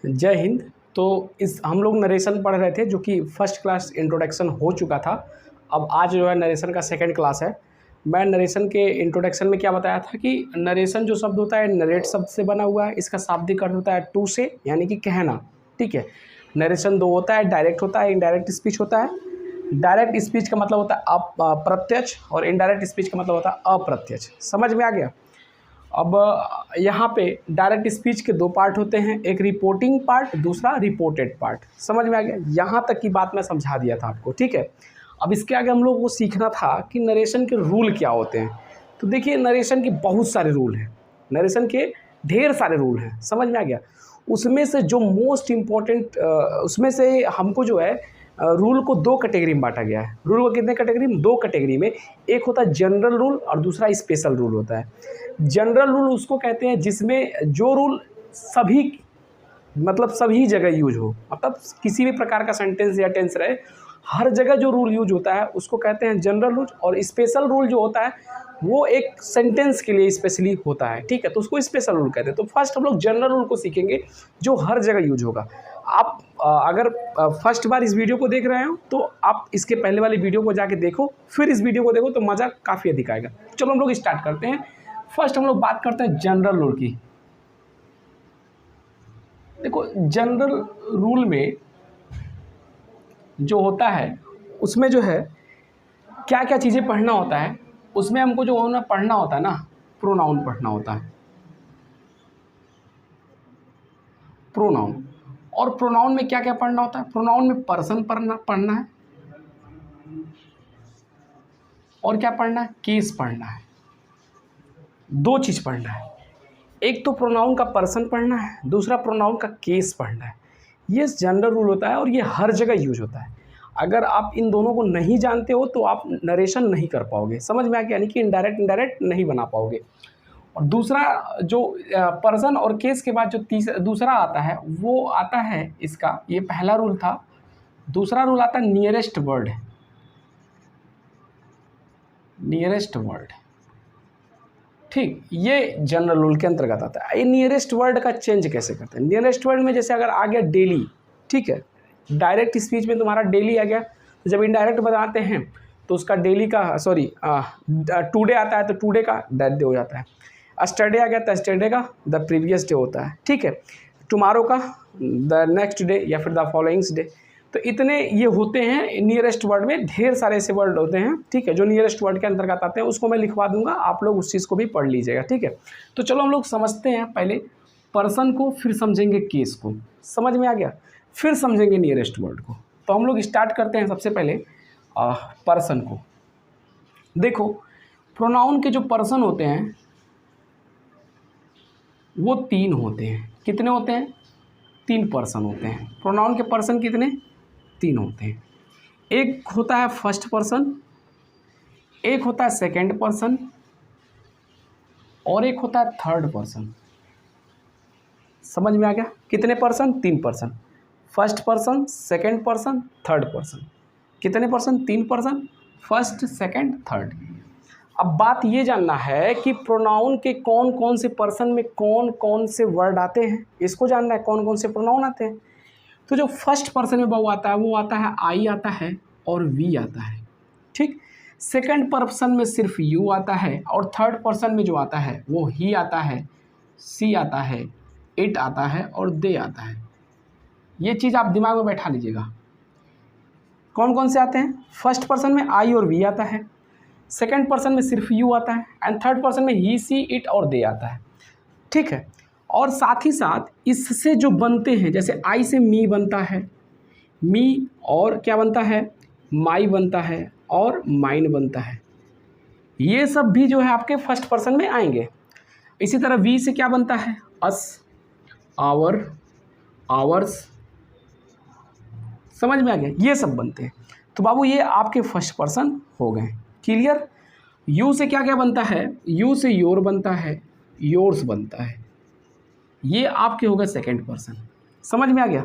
जय हिंद। तो इस हम लोग नरेशन पढ़ रहे थे, जो कि फर्स्ट क्लास इंट्रोडक्शन हो चुका था। अब आज जो है नरेशन का सेकंड क्लास है। मैं नरेशन के इंट्रोडक्शन में क्या बताया था कि नरेशन जो शब्द होता है नरेट शब्द से बना हुआ है। इसका शाब्दिक अर्थ होता है टू से, यानी कि कहना। ठीक है, नरेशन दो होता है, डायरेक्ट होता है, इनडायरेक्ट स्पीच होता है। डायरेक्ट स्पीच का मतलब होता है प्रत्यक्ष, और इनडायरेक्ट स्पीच का मतलब होता है अप्रत्यक्ष। समझ में आ गया। अब यहाँ पे डायरेक्ट स्पीच के दो पार्ट होते हैं, एक रिपोर्टिंग पार्ट, दूसरा रिपोर्टेड पार्ट। समझ में आ गया। यहाँ तक की बात मैं समझा दिया था आपको। ठीक है, अब इसके आगे हम लोग को सीखना था कि नरेशन के रूल क्या होते हैं। तो देखिए, नरेशन के बहुत सारे रूल हैं, नरेशन के ढेर सारे रूल हैं। समझ में आ गया। उसमें से जो मोस्ट इम्पॉर्टेंट, उसमें से हमको जो है रूल को दो कैटेगरी में बांटा गया है। रूल को कितने कैटेगरी में? दो कैटेगरी में। एक होता है जनरल रूल और दूसरा स्पेशल रूल होता है। जनरल रूल उसको कहते हैं जिसमें जो रूल सभी, मतलब सभी जगह यूज हो, मतलब किसी भी प्रकार का सेंटेंस या टेंस रहे, हर जगह जो रूल यूज होता है उसको कहते हैं जनरल रूल। और स्पेशल रूल जो होता है वो एक सेंटेंस के लिए स्पेशली होता है। ठीक है, तो उसको स्पेशल रूल कहते हैं। तो फर्स्ट हम लोग जनरल रूल को सीखेंगे जो हर जगह यूज होगा। आप अगर फर्स्ट बार इस वीडियो को देख रहे हो तो आप इसके पहले वाली वीडियो को जाके देखो, फिर इस वीडियो को देखो, तो मज़ा काफ़ी अधिक आएगा। चलो हम लोग स्टार्ट करते हैं। फर्स्ट हम लोग बात करते हैं जनरल रूल की। देखो, जनरल रूल में जो होता है उसमें जो है क्या क्या चीज़ें पढ़ना होता है। उसमें हमको जो होना पढ़ना होता है ना, प्रोनाउन पढ़ना होता है। प्रोनाउन, और प्रोनाउन में क्या क्या पढ़ना होता है? प्रोनाउन में पर्सन पढ़ना है, और क्या पढ़ना है? केस पढ़ना है। दो चीज़ पढ़ना है। एक तो प्रोनाउन का पर्सन पढ़ना है, दूसरा प्रोनाउन का केस पढ़ना है। ये जनरल रूल होता है और ये हर जगह यूज होता है। अगर आप इन दोनों को नहीं जानते हो तो आप नरेशन नहीं कर पाओगे। समझ में आ गया? यानी कि इनडायरेक्ट नहीं बना पाओगे। और दूसरा जो पर्सन और केस के बाद जो दूसरा आता है वो आता है इसका, ये पहला रूल था। दूसरा रूल आता है नियरेस्ट वर्ड। नियरेस्ट वर्ड, ठीक, ये जनरल रूल के अंतर्गत आता है। ये नियरेस्ट वर्ड का चेंज कैसे करते हैं? नियरेस्ट वर्ड में जैसे अगर आ गया डेली, ठीक है, डायरेक्ट स्पीच में तुम्हारा डेली आ गया, तो जब इनडायरेक्ट बताते हैं तो उसका डेली का, सॉरी, टुडे आता है तो टुडे का दैट डे हो जाता है। अस्टरडे आ गया तो अस्टरडे का द प्रीवियस डे होता है। ठीक है, टुमारो का द नेक्स्ट डे या फिर द फॉलोइंग्स डे। तो इतने ये होते हैं नियरेस्ट वर्ड में। ढेर सारे ऐसे वर्ड होते हैं, ठीक है, जो नियरेस्ट वर्ड के अंतर्गत आते हैं। उसको मैं लिखवा दूंगा, आप लोग उस चीज़ को भी पढ़ लीजिएगा। ठीक है, तो चलो हम लोग समझते हैं पहले पर्सन को, फिर समझेंगे केस को। समझ में आ गया? फिर समझेंगे नियरेस्ट वर्ड को। तो हम लोग स्टार्ट करते हैं सबसे पहले पर्सन को। देखो, प्रोनाउन के जो पर्सन होते हैं वो तीन होते हैं। कितने होते हैं? तीन पर्सन होते हैं। प्रोनाउन के पर्सन कितने? तीन होते हैं। एक होता है फर्स्ट पर्सन, एक होता है सेकंड पर्सन, और एक होता है थर्ड पर्सन। समझ में आ गया? कितने पर्सन? तीन person. First person, second person, third person. कितने पर्सन? तीन पर्सन, फर्स्ट, सेकंड, थर्ड। अब बात ये जानना है कि प्रोनाउन के कौन कौन से पर्सन में कौन कौन से वर्ड आते हैं। इसको जानना है कौन कौन से प्रोनाउन आते हैं। तो जो फर्स्ट पर्सन में बहु आता है वो आता है आई आता है और वी आता है। ठीक, सेकंड पर्सन में सिर्फ यू आता है, और थर्ड पर्सन में जो आता है वो ही आता है, सी आता है, इट आता है और दे आता है। ये चीज़ आप दिमाग में बैठा लीजिएगा। कौन कौन से आते हैं? फर्स्ट पर्सन में आई और वी आता है, सेकंड पर्सन में सिर्फ यू आता है, एंड थर्ड पर्सन में ही, सी, इट और दे आता है। ठीक है, और साथ ही साथ इससे जो बनते हैं, जैसे आई से मी बनता है, मी और क्या बनता है? माई बनता है और माइन बनता है। ये सब भी जो है आपके फर्स्ट पर्सन में आएंगे। इसी तरह वी से क्या बनता है? अस, आवर, आवर्स। समझ में आ गया? ये सब बनते हैं। तो बाबू ये आपके फर्स्ट पर्सन हो गए। क्लियर? यू से क्या क्या बनता है? यू से योर बनता है, योर्स बनता है। ये आपके हो गए सेकेंड पर्सन। समझ में आ गया?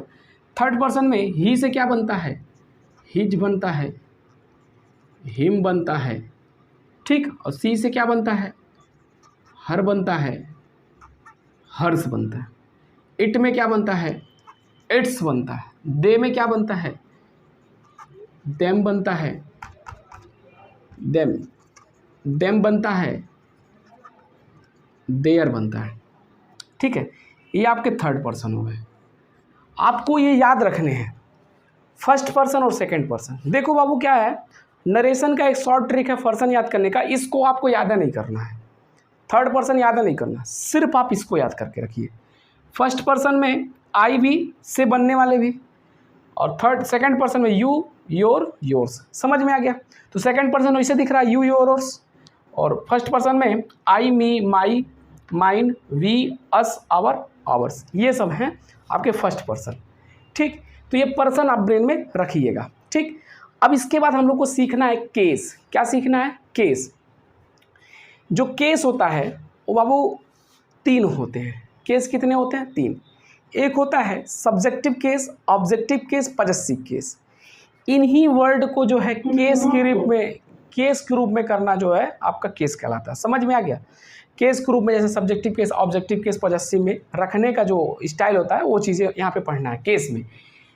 थर्ड पर्सन में ही से क्या बनता है? हिज बनता है, हिम बनता है। ठीक, और सी से क्या बनता है? हर बनता है, हर्ष बनता है। इट में क्या बनता है? इट्स बनता है, दे में क्या बनता है, देम बनता है, देम बनता है, देयर बनता है। ठीक है, ये आपके थर्ड पर्सन हो गए। आपको ये याद रखने हैं, फर्स्ट पर्सन और सेकंड पर्सन। देखो बाबू क्या है, नरेशन का एक शॉर्ट ट्रिक है पर्सन याद करने का, इसको आपको याद नहीं करना है, थर्ड पर्सन याद नहीं करना, सिर्फ आप इसको याद करके रखिए। फर्स्ट पर्सन में आई भी से बनने वाले भी, और सेकंड पर्सन में यू, योर, योर्स। समझ में आ गया? तो सेकंड पर्सन वैसे दिख रहा है यू, योर, योर्स, और फर्स्ट पर्सन में I, me, my, mine, we, us, our, ours, ये सब हैं आपके फर्स्ट पर्सन। ठीक, तो ये पर्सन आप ब्रेन में रखिएगा। ठीक, अब इसके बाद हम लोग को सीखना है केस। क्या सीखना है? केस। जो केस होता है वो बाबू 3 होते हैं। केस कितने होते हैं? 3। एक होता है subjective case, objective case, possessive case. इन्हीं वर्ड को जो है केस के रूप में करना जो है आपका केस कहलाता है। समझ में आ गया? केस के रूप में, जैसे subjective case, objective case, possessive में रखने का जो स्टाइल होता है वो चीज़ें यहाँ पे पढ़ना है केस में।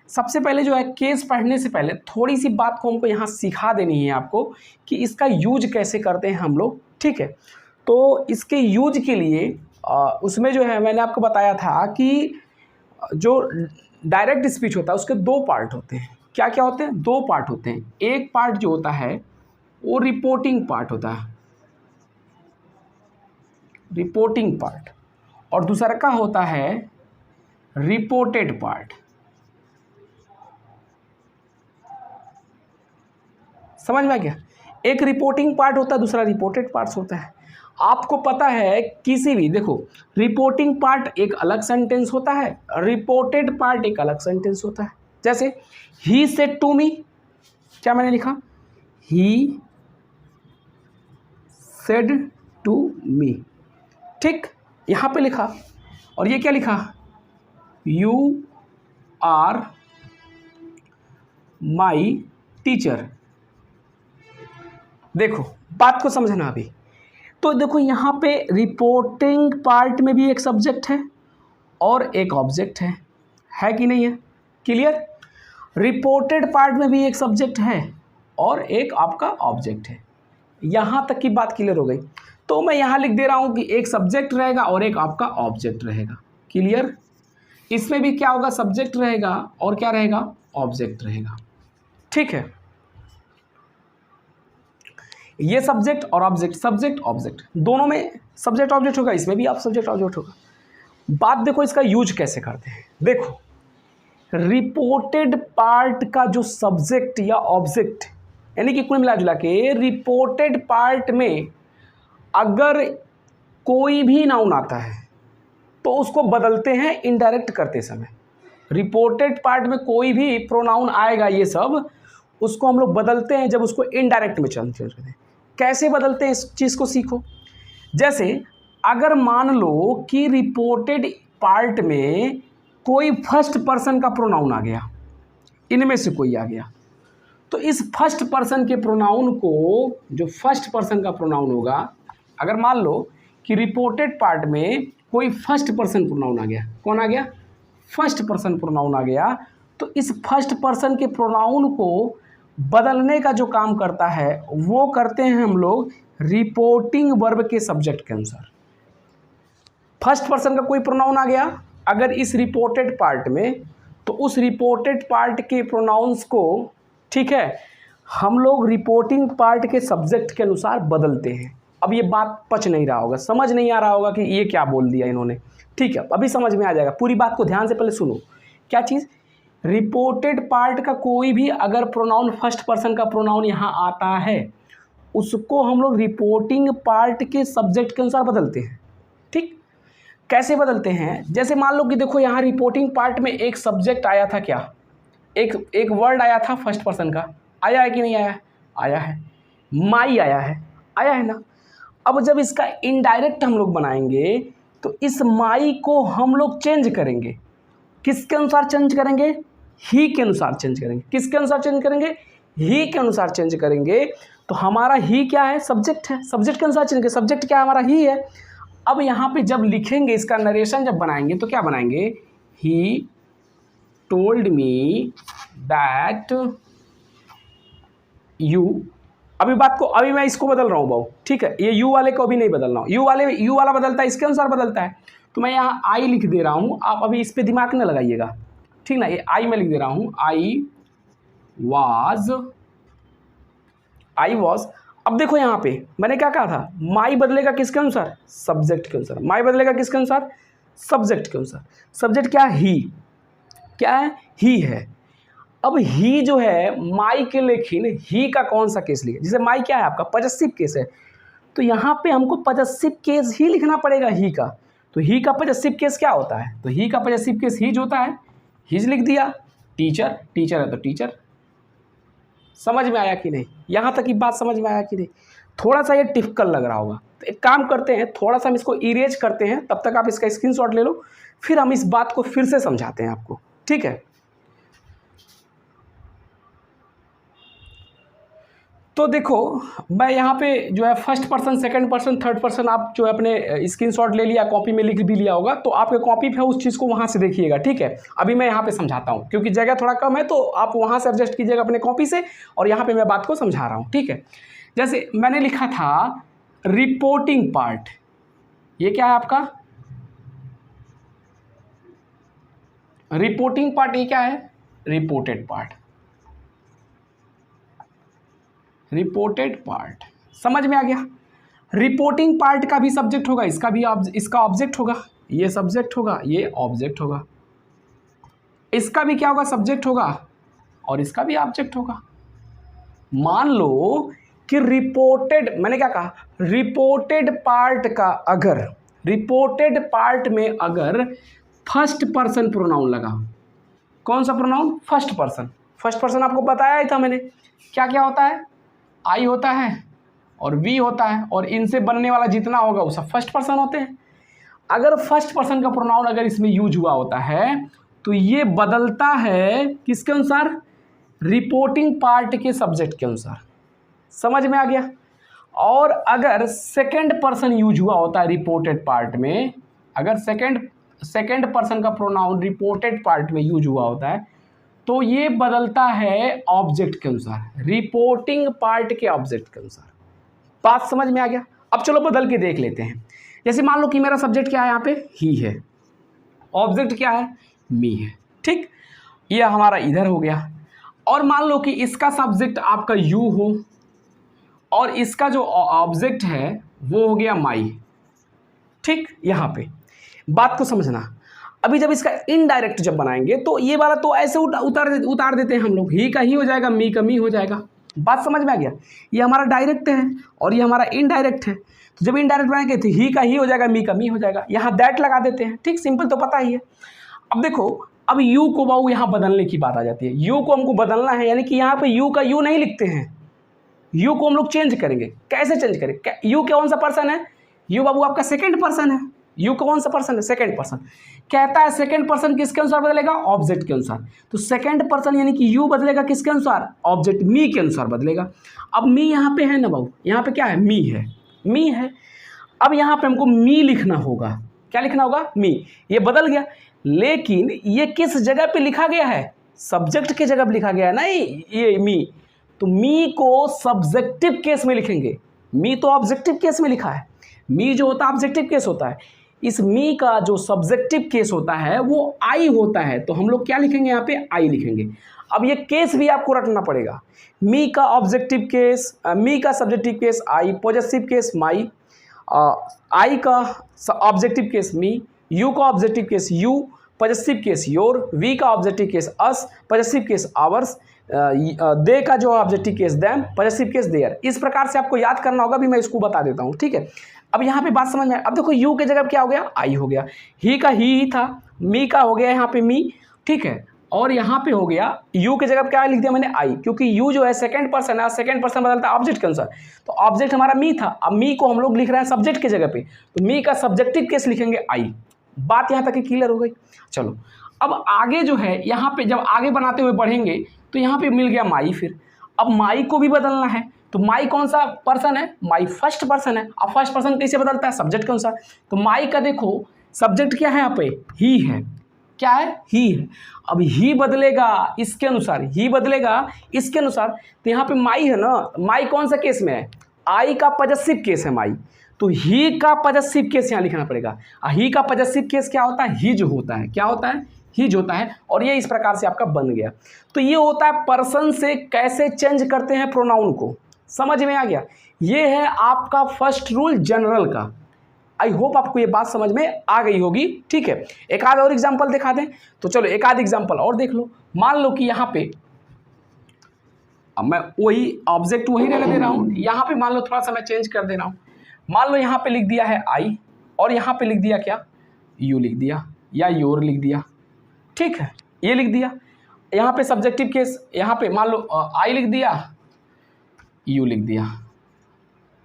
सबसे पहले जो है केस पढ़ने से पहले थोड़ी सी बात को हमको यहाँ सिखा देनी है आपको कि इसका यूज कैसे करते हैं हम लोग। ठीक है, तो इसके यूज के लिए उसमें जो है मैंने आपको बताया था कि जो डायरेक्ट स्पीच होता है उसके 2 पार्ट होते हैं। क्या क्या होते हैं? 2 पार्ट होते हैं। एक पार्ट जो होता है वो रिपोर्टिंग पार्ट होता है, रिपोर्टिंग पार्ट, और दूसरा का होता है रिपोर्टेड पार्ट। समझ में आ गया? एक रिपोर्टिंग पार्ट होता है, दूसरा रिपोर्टेड पार्ट्स होता है। आपको पता है किसी भी, देखो रिपोर्टिंग पार्ट एक अलग सेंटेंस होता है, रिपोर्टेड पार्ट एक अलग सेंटेंस होता है। जैसे ही सेड टू मी, क्या मैंने लिखा? He said to me. ठीक, यहाँ पे लिखा, और ये क्या लिखा? You are my teacher. देखो बात को समझना अभी। तो देखो यहाँ पे रिपोर्टिंग पार्ट में भी एक सब्जेक्ट है और एक ऑब्जेक्ट है कि नहीं है? क्लियर? रिपोर्टेड पार्ट में भी एक सब्जेक्ट है और एक आपका ऑब्जेक्ट है। यहाँ तक की बात क्लियर हो गई? तो मैं यहाँ लिख दे रहा हूँ कि एक सब्जेक्ट रहेगा और एक आपका ऑब्जेक्ट रहेगा। क्लियर? इसमें भी क्या होगा? सब्जेक्ट रहेगा और क्या रहेगा? ऑब्जेक्ट रहेगा। ठीक है, ये सब्जेक्ट और ऑब्जेक्ट, सब्जेक्ट ऑब्जेक्ट दोनों में सब्जेक्ट ऑब्जेक्ट होगा, इसमें भी आप सब्जेक्ट ऑब्जेक्ट होगा। बात देखो इसका यूज कैसे करते हैं। देखो रिपोर्टेड पार्ट का जो सब्जेक्ट या ऑब्जेक्ट, यानी कि कुल मिला जुला के रिपोर्टेड पार्ट में अगर कोई भी नाउन आता है तो उसको बदलते हैं इनडायरेक्ट करते समय। रिपोर्टेड पार्ट में कोई भी प्रोनाउन आएगा, ये सब उसको हम लोग बदलते हैं जब उसको इनडायरेक्ट में चेंज करते हैं। कैसे बदलते हैं इस चीज़ को सीखो। जैसे अगर मान लो कि रिपोर्टेड पार्ट में कोई फर्स्ट पर्सन का प्रोनाउन आ गया, इनमें से कोई आ गया, तो इस फर्स्ट पर्सन के प्रोनाउन को, जो फर्स्ट पर्सन का प्रोनाउन होगा, अगर मान लो कि रिपोर्टेड पार्ट में कोई फर्स्ट पर्सन प्रोनाउन आ गया, कौन आ गया? फर्स्ट पर्सन प्रोनाउन आ गया, तो इस फर्स्ट पर्सन के प्रोनाउन को बदलने का जो काम करता है वो करते हैं हम लोग रिपोर्टिंग वर्ब के सब्जेक्ट के अनुसार। फर्स्ट पर्सन का कोई प्रोनाउन आ गया अगर इस रिपोर्टेड पार्ट में, तो उस रिपोर्टेड पार्ट के प्रोनाउंस को, ठीक है, हम लोग रिपोर्टिंग पार्ट के सब्जेक्ट के अनुसार बदलते हैं। अब ये बात पच नहीं रहा होगा, समझ नहीं आ रहा होगा कि ये क्या बोल दिया इन्होंने। ठीक है, अभी समझ में आ जाएगा। पूरी बात को ध्यान से पहले सुनो। क्या चीज़? रिपोर्टेड पार्ट का कोई भी अगर प्रोनाउन, फर्स्ट पर्सन का प्रोनाउन यहाँ आता है, उसको हम लोग रिपोर्टिंग पार्ट के सब्जेक्ट के अनुसार बदलते हैं। ठीक, कैसे बदलते हैं? जैसे मान लो कि देखो यहाँ रिपोर्टिंग पार्ट में एक सब्जेक्ट आया था, क्या एक वर्ड आया था फर्स्ट पर्सन का, आया है कि नहीं आया? आया है। माई आया है ना। अब जब इसका इनडायरेक्ट हम लोग बनाएंगे तो इस माई को हम लोग चेंज करेंगे। किसके अनुसार चेंज करेंगे? ही के अनुसार चेंज करेंगे। किसके अनुसार चेंज करेंगे? ही के अनुसार चेंज करेंगे। तो हमारा ही क्या है? सब्जेक्ट है। सब्जेक्ट के अनुसार चेंज करेंगे। सब्जेक्ट क्या है? हमारा ही है। अब यहाँ पे जब लिखेंगे, इसका नरेशन जब बनाएंगे तो क्या बनाएंगे? He told me that you, अभी मैं इसको बदल रहा हूँ बाबू, ठीक है, ये यू वाले को अभी नहीं बदल रहा हूँ, यू वाला बदलता है, इसके अनुसार बदलता है, तो मैं यहाँ आई लिख दे रहा हूँ, आप अभी इस पर दिमाग न लगाइएगा, ठीक ना, ये आई मैं लिख दे रहा हूँ, आई वॉज। अब देखो यहाँ पे मैंने क्या कहा था, माई बदलेगा किसके अनुसार, सब्जेक्ट के अनुसार, माई बदलेगा किसके अनुसार, सब्जेक्ट के अनुसार। सब्जेक्ट क्या है, ही, क्या है, ही है। अब ही जो है माई के, लेकिन ही का कौन सा केस लिखे, जैसे माई क्या है आपका पॉजेसिव केस है, तो यहाँ पे हमको पॉजेसिव केस ही लिखना पड़ेगा ही का। तो ही का पॉजेसिव केस क्या होता है, तो ही का पॉजेसिव केस हीज होता है, हीज लिख दिया। टीचर, टीचर है तो टीचर। समझ में आया कि नहीं, यहाँ तक की बात समझ में आया कि नहीं, थोड़ा सा ये टिपिकल लग रहा होगा, तो एक काम करते हैं, थोड़ा सा हम इसको इरेज करते हैं, तब तक आप इसका स्क्रीनशॉट ले लो, फिर हम इस बात को फिर से समझाते हैं आपको, ठीक है। तो देखो मैं यहाँ पे जो है first person, second person, third person, आप जो है अपने स्क्रीनशॉट ले लिया, कॉपी में लिख भी लिया होगा, तो आपके कॉपी पे उस चीज़ को वहाँ से देखिएगा, ठीक है। अभी मैं यहाँ पे समझाता हूँ, क्योंकि जगह थोड़ा कम है, तो आप वहाँ से एडजस्ट कीजिएगा अपने कॉपी से, और यहाँ पे मैं बात को समझा रहा हूँ, ठीक है। जैसे मैंने लिखा था रिपोर्टिंग पार्ट, ये क्या है आपका रिपोर्टिंग पार्ट, ये क्या है, रिपोर्टेड पार्ट, रिपोर्टेड पार्ट, समझ में आ गया। रिपोर्टिंग पार्ट का भी सब्जेक्ट होगा, इसका भी इसका ऑब्जेक्ट होगा, ये सब्जेक्ट होगा, ये ऑब्जेक्ट होगा, इसका भी क्या होगा, सब्जेक्ट होगा, और इसका भी ऑब्जेक्ट होगा। मान लो कि रिपोर्टेड, मैंने क्या कहा, रिपोर्टेड पार्ट का अगर, रिपोर्टेड पार्ट में अगर फर्स्ट पर्सन प्रोनाउन लगा, कौन सा pronoun, first person. First person आपको बताया ही था मैंने, क्या क्या होता है, आई होता है और वी होता है, और इनसे बनने वाला जितना होगा वो सब फर्स्ट पर्सन होते हैं। अगर फर्स्ट पर्सन का प्रोनाउन अगर इसमें यूज हुआ होता है, तो ये बदलता है किसके अनुसार, रिपोर्टिंग पार्ट के सब्जेक्ट के अनुसार। समझ में आ गया। और अगर सेकंड पर्सन यूज हुआ होता है रिपोर्टेड पार्ट में, अगर सेकंड पर्सन का प्रोनाउन रिपोर्टेड पार्ट में यूज हुआ होता है, तो ये बदलता है ऑब्जेक्ट के अनुसार, रिपोर्टिंग पार्ट के ऑब्जेक्ट के अनुसार। बात समझ में आ गया। अब चलो बदल के देख लेते हैं। जैसे मान लो कि मेरा सब्जेक्ट क्या है, यहाँ पे ही है, ऑब्जेक्ट क्या है, मी है, ठीक, ये हमारा इधर हो गया। और मान लो कि इसका सब्जेक्ट आपका यू हो, और इसका जो ऑब्जेक्ट है वो हो गया माई, ठीक। यहाँ पे बात को समझना। अभी जब इसका इनडायरेक्ट जब बनाएंगे, तो ये वाला तो ऐसे उतार देते हैं हम लोग, ही का ही हो जाएगा, मी का मी हो जाएगा। बात समझ में आ गया। ये हमारा डायरेक्ट है और ये हमारा इनडायरेक्ट है, तो जब इनडायरेक्ट बनाएंगे तो ही का ही हो जाएगा, मी का मी हो जाएगा। यहाँ दैट लगा देते हैं, ठीक, सिंपल तो पता ही है। अब देखो, अब यू को बाबू यहाँ बदलने की बात आ जाती है। यू को हमको बदलना है, यानी कि यहाँ पे यू का यू नहीं लिखते हैं, यू को हम लोग चेंज करेंगे। कैसे चेंज करेंगे, यू कौन सा पर्सन है, यू बाबू आपका सेकंड पर्सन है। यू कौन सा पर्सन है, सेकंड पर्सन। कहता है सेकंड पर्सन किसके अनुसार बदलेगा, ऑब्जेक्ट के अनुसार। तो सेकंड पर्सन यानी कि यू बदलेगा किसके अनुसार, ऑब्जेक्ट मी के अनुसार बदलेगा। अब मी यहाँ पे है ना बाबू, यहाँ पे क्या है, मी है, मी है। अब यहाँ पे हमको मी लिखना होगा, क्या लिखना होगा, मी। ये बदल गया, लेकिन ये किस जगह पे लिखा गया है, सब्जेक्ट की जगह पे लिखा गया है, नहीं ये मी। तो मी को सब्जेक्टिव केस में लिखेंगे, मी तो ऑब्जेक्टिव केस में लिखा है, मी जो होता है ऑब्जेक्टिव केस होता है। इस मी का जो सब्जेक्टिव केस होता है वो आई होता है, तो हम लोग क्या लिखेंगे, यहाँ पे आई लिखेंगे। अब ये केस भी आपको रटना पड़ेगा, मी का ऑब्जेक्टिव केस, मी का subjective case I, possessive case my, I का ऑब्जेक्टिव केस मी, यू का objective case you, possessive case your, we का objective case us, possessive case ours, they का जो objective case them, possessive case their. इस प्रकार से आपको याद करना होगा, भी मैं इसको बता देता हूँ, ठीक है। अब यहाँ पे बात समझ में। अब देखो यू के जगह क्या हो गया, आई हो गया, ही का ही था, मी का हो गया यहाँ पे मी, ठीक है। और यहाँ पे हो गया यू के जगह क्या लिख दिया मैंने, आई, क्योंकि यू जो है सेकंड पर्सन है, सेकंड पर्सन बदलता है ऑब्जेक्ट के अनुसार। तो ऑब्जेक्ट हमारा मी था, अब मी को हम लोग लिख रहे हैं सब्जेक्ट के जगह पे, तो मी का सब्जेक्टिव केस लिखेंगे आई। बात यहाँ तक क्लियर हो गई। चलो अब आगे जो है, यहाँ पे जब आगे बनाते हुए बढ़ेंगे तो यहाँ पे मिल गया माई। फिर अब माई को भी बदलना है, तो माई कौन सा पर्सन है, माई फर्स्ट पर्सन है। अब फर्स्ट पर्सन कैसे बदलता है, सब्जेक्ट के अनुसार। तो माई का देखो सब्जेक्ट क्या है यहाँ पे, ही है, क्या है, ही है। अब ही बदलेगा इसके अनुसार, ही बदलेगा इसके अनुसार, तो यहाँ पे माई है ना, माई कौन सा केस में है, आई का पॉजेसिव केस है माई, तो ही का पॉजेसिव केस यहाँ लिखना पड़ेगा। ही का पॉजेसिव केस क्या होता है, हिज होता है, क्या होता है, हिज होता है। और ये इस प्रकार से आपका बन गया। तो ये होता है पर्सन से कैसे चेंज करते हैं प्रोनाउन को, समझ में आ गया। ये है आपका फर्स्ट रूल जनरल का। आई होप आपको ये बात समझ में आ गई होगी, ठीक है। एक आध और एग्जांपल दिखा दें, तो चलो एक आध एग्जांपल और देख लो। मान लो कि यहाँ पे अब मैं वही ऑब्जेक्ट वही रहने दे रहा हूँ, यहाँ पे मान लो थोड़ा सा मैं चेंज कर दे रहा हूँ। मान लो यहाँ पे लिख दिया है आई, और यहाँ पे लिख दिया क्या, यू लिख दिया, या योर लिख दिया, ठीक है, ये लिख दिया। यहाँ पे सब्जेक्टिव केस, यहाँ पे मान लो आई लिख दिया, यू लिख दिया,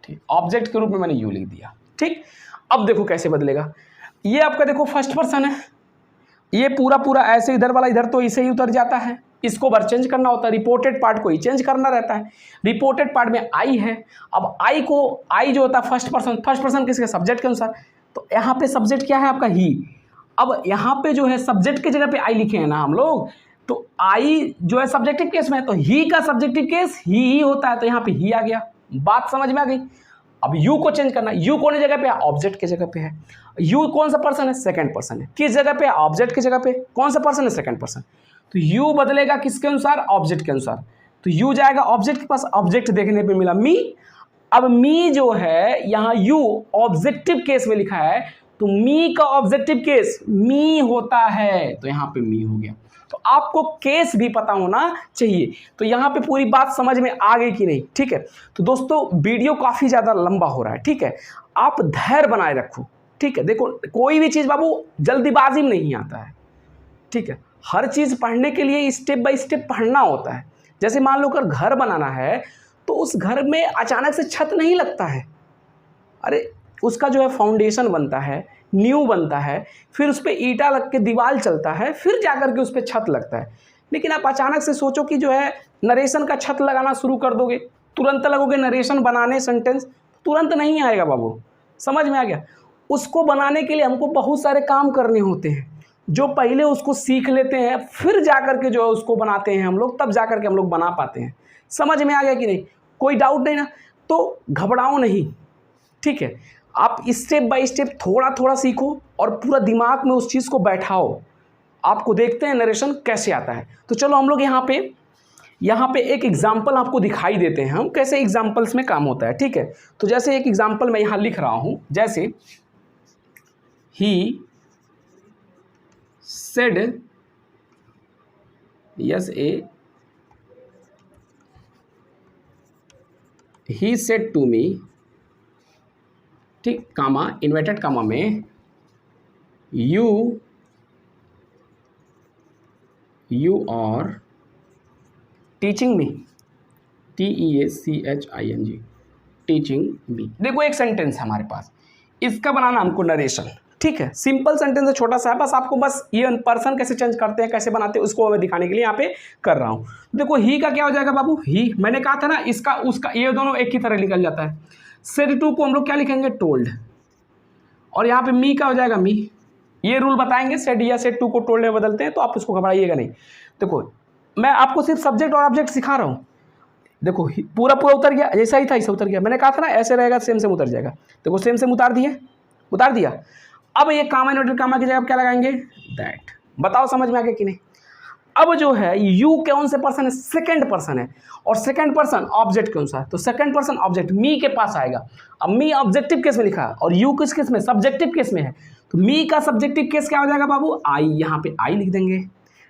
ठीक, ऑब्जेक्ट के रूप में मैंने यू लिख दिया, ठीक। अब देखो कैसे बदलेगा। ये आपका देखो फर्स्ट पर्सन है, ये पूरा पूरा ऐसे इधर वाला इधर तो इसे ही उतर जाता है, इसको बार चेंज करना होता है, रिपोर्टेड पार्ट को ही चेंज करना रहता है। रिपोर्टेड पार्ट में आई है, अब आई को, आई जो होता है फर्स्ट पर्सन किसके, सब्जेक्ट के अनुसार, तो यहाँ पे सब्जेक्ट क्या है आपका, ही। अब यहाँ पे जो है सब्जेक्ट की जगह पे आई लिखे हैं ना हम लोग, तो आई जो है सब्जेक्टिव केस में है, तो ही का सब्जेक्टिव केस ही होता है, तो यहाँ पे ही आ गया। बात समझ में आ गई। अब यू को चेंज करना, यू कौन जगह पे है, ऑब्जेक्ट की जगह पे है। यू कौन सा पर्सन है, सेकंड पर्सन है, किस जगह पे, ऑब्जेक्ट की जगह पे। कौन सा पर्सन है, सेकंड पर्सन, तो यू बदलेगा किसके अनुसार, ऑब्जेक्ट के अनुसार, तो यू जाएगा ऑब्जेक्ट के पास, ऑब्जेक्ट देखने पे मिला मी। अब मी जो है यहाँ यू ऑब्जेक्टिव केस में लिखा है, तो मी का ऑब्जेक्टिव केस मी होता है, तो यहाँ पे मी हो गया। तो आपको केस भी पता होना चाहिए। तो यहाँ पे पूरी बात समझ में आ गई कि नहीं, ठीक है। तो दोस्तों वीडियो काफ़ी ज़्यादा लंबा हो रहा है, ठीक है, आप धैर्य बनाए रखो, ठीक है। देखो कोई भी चीज़ बाबू जल्दीबाजी में नहीं आता है, ठीक है। हर चीज़ पढ़ने के लिए स्टेप बाय स्टेप पढ़ना होता है। जैसे मान लो अगर घर बनाना है, तो उस घर में अचानक से छत नहीं लगता है, अरे उसका जो है फाउंडेशन बनता है, नींव बनता है, फिर उस पर ईंटा लग के दीवार चलता है, फिर जाकर के उस पर छत लगता है। लेकिन आप अचानक से सोचो कि जो है नरेशन का छत लगाना शुरू कर दोगे, तुरंत लगोगे नरेशन बनाने, सेंटेंस तुरंत नहीं आएगा बाबू, समझ में आ गया। उसको बनाने के लिए हमको बहुत सारे काम करने होते हैं, जो पहले उसको सीख लेते हैं, फिर जाकर के जो है उसको बनाते हैं हम लोग, तब जाकर के हम लोग बना पाते हैं। समझ में आ गया कि नहीं, कोई डाउट नहीं ना। तो घबराओ नहीं, ठीक है। आप स्टेप बाय स्टेप थोड़ा थोड़ा सीखो और पूरा दिमाग में उस चीज़ को बैठाओ। आपको देखते हैं नरेशन कैसे आता है। तो चलो हम लोग यहाँ पे एक एग्जाम्पल आपको दिखाई देते हैं, हम कैसे एग्जाम्पल्स में काम होता है, ठीक है। तो जैसे एक एग्जाम्पल मैं यहाँ लिख रहा हूँ, जैसे he said, yes A, he said to me, ठीक, कामा, इन्वर्टेड कामा में, you are teaching me, TEACHING, teaching me. देखो एक सेंटेंस है हमारे पास, इसका बनाना हमको नरेशन, ठीक है। सिंपल सेंटेंस है, छोटा सा है, बस आपको बस ये पर्सन कैसे चेंज करते हैं, कैसे बनाते हैं, उसको मैं दिखाने के लिए यहाँ पे कर रहा हूँ। देखो ही का क्या हो जाएगा बाबू, ही, मैंने कहा था ना इसका उसका ये दोनों एक ही तरह निकल जाता है। सेड टू को हम लोग क्या लिखेंगे, टोल्ड, और यहाँ पे मी का हो जाएगा मी। ये रूल बताएंगे, सेड या सेड टू को टोल्ड में बदलते हैं, तो आप उसको घबराइएगा नहीं। देखो मैं आपको सिर्फ सब्जेक्ट और ऑब्जेक्ट सिखा रहा हूँ। देखो पूरा पूरा उतर गया, जैसा ही था ऐसा उतर गया। मैंने कहा था ना ऐसे रहेगा, सेम सेम उतर जाएगा। देखो सेम सेम उतार दिया। अब ये कामा इन्वर्टेड कामा की जगह क्या लगाएंगे, दैट। बताओ समझ में आ गया कि नहीं। अब जो है यू कौन से पर्सन है, सेकंड पर्सन है, और सेकंड पर्सन ऑब्जेक्ट के अनुसार, तो सेकंड पर्सन ऑब्जेक्ट मी के पास आएगा। अब मी ऑब्जेक्टिव केस में लिखा है और यू किस केस में, सब्जेक्टिव केस में है, तो मी का सब्जेक्टिव केस क्या हो जाएगा बाबू, आई, यहाँ पे आई लिख देंगे,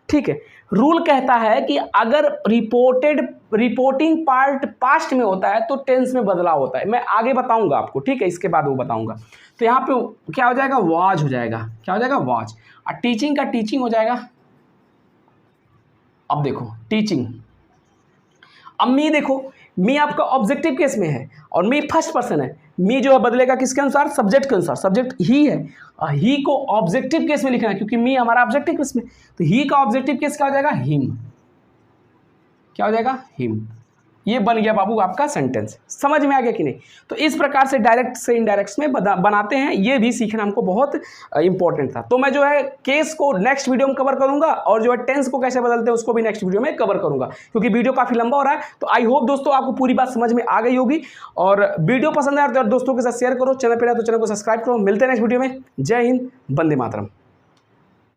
ठीक है। रूल कहता है कि अगर रिपोर्टिंग पार्ट पास्ट में होता है तो टेंस में बदलाव होता है। मैं आगे बताऊंगा आपको, ठीक है, इसके बाद वो बताऊंगा। तो यहाँ पे क्या हो जाएगा, वाज हो जाएगा, क्या हो जाएगा, वाज। और टीचिंग का टीचिंग हो जाएगा। अब देखो टीचिंग, अब मी देखो, मी आपका ऑब्जेक्टिव केस में है और मी फर्स्ट पर्सन है। मी जो है बदलेगा किसके अनुसार, सब्जेक्ट के अनुसार। सब्जेक्ट ही है, ही को ऑब्जेक्टिव केस में लिखना है क्योंकि मी हमारा ऑब्जेक्टिव केस में, तो ही का ऑब्जेक्टिव केस क्या हो जाएगा, हिम। क्या हो जाएगा, हिम। ये बन गया बाबू आपका सेंटेंस। समझ में आ गया कि नहीं? तो इस प्रकार से डायरेक्ट से इनडायरेक्ट में बनाते हैं, ये भी सीखना हमको बहुत इंपॉर्टेंट था। तो मैं जो है केस को नेक्स्ट वीडियो में कवर करूंगा और जो है टेंस को कैसे बदलते हैं उसको भी नेक्स्ट वीडियो में कवर करूंगा, क्योंकि वीडियो काफी लंबा हो रहा है। तो आई होप दोस्तों आपको पूरी बात समझ में आ गई होगी, और वीडियो पसंद आया तो दोस्तों के साथ शेयर करो, चैनल पर आए तो चैनल को सब्सक्राइब करो। मिलते हैं नेक्स्ट वीडियो में। जय हिंद, वंदे मातरम।